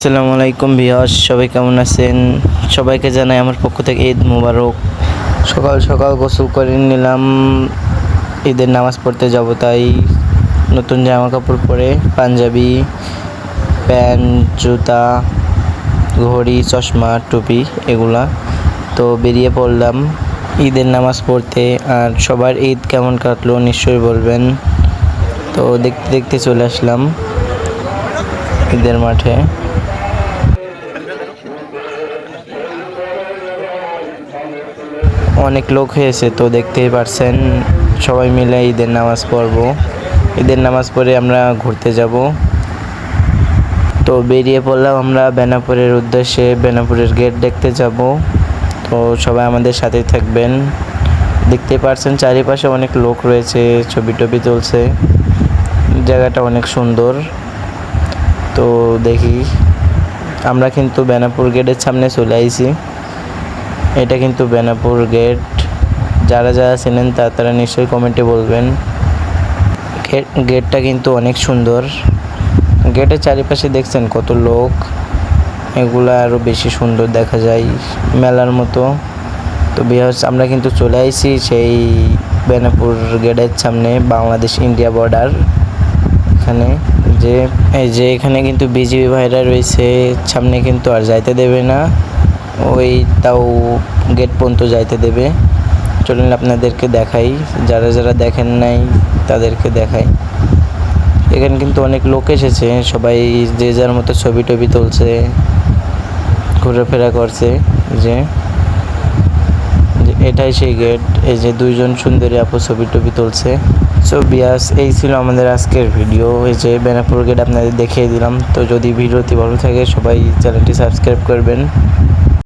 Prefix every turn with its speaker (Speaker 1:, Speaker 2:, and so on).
Speaker 1: আসসালামু আলাইকুম ভিউয়ার্স, সবাই কেমন আছেন? সবাইকে জানাই আমার পক্ষ থেকে ঈদ মোবারক। সকাল সকাল গোসল করে নিলাম, ঈদের নামাজ পড়তে যাব, তাই নতুন জামা কাপড় পরে পাঞ্জাবি, প্যান্ট, জুতা, ঘড়ি, চশমা, টুপি এগুলা তো বেরিয়ে পড়লাম ঈদের নামাজ পড়তে। আর সবার ঈদ কেমন কাটলো নিশ্চয়ই বলবেন। তো দেখতে দেখতে চলে আসলাম ঈদের মাঠে। অনেক লোক হয়েছে, তো দেখতেই পারছেন সবাই মিলে ঈদের নামাজ পড়ব। ঈদের নামাজ পড়ে আমরা ঘুরতে যাব। তো বেরিয়ে পড়লাম আমরা বেনাপুরের উদ্দেশ্যে, বেনাপুরের গেট দেখতে যাব। তো সবাই আমাদের সাথেই থাকবেন। দেখতে পারছেন চারিপাশে অনেক লোক রয়েছে, ছবি টবি তুলছে, জায়গাটা অনেক সুন্দর। তো দেখি, আমরা কিন্তু বেনাপুর গেটের সামনে চলে আইছি। এটা কিন্তু বেনাপুর গেট। যারা যারা চেনেন তারা নিশ্চয়ই কমেন্টে বলবেন। গেটটা কিন্তু অনেক সুন্দর। গেটের চারিপাশে দেখছেন কত লোক, এগুলা আরও বেশি সুন্দর দেখা যায়, মেলার মতো। তো ভিউয়ার্স, আমরা কিন্তু চলে আইছি সেই বেনাপুর গেটের সামনে, বাংলাদেশ ইন্ডিয়া বর্ডার। এখানে এখানে কিন্তু বিজিবি ভাইরা রয়েছে সামনে, কিন্তু আর যাইতে দেবে না, ওই তাও গেট পর্যন্ত যাইতে দেবে। চলুন আপনাদেরকে দেখাই, যারা যারা দেখেন নাই তাদেরকে দেখাই। এখানে কিন্তু অনেক লোক এসেছে, সবাই যে যার মতো ছবি টবি তুলছে, ঘোরাফেরা করছে। যে এটাই সেই গেট। এই যে দুইজন সুন্দরী আপু ছবি টবি তুলছে। সো বিয়াস, এই ছিল আমাদের আজকের ভিডিও। এই যে বেনাপুর গেট আপনাদের দেখিয়ে দিলাম। তো যদি ভিডিওটি ভালো থাকে সবাই চ্যানেলটি সাবস্ক্রাইব করবেন।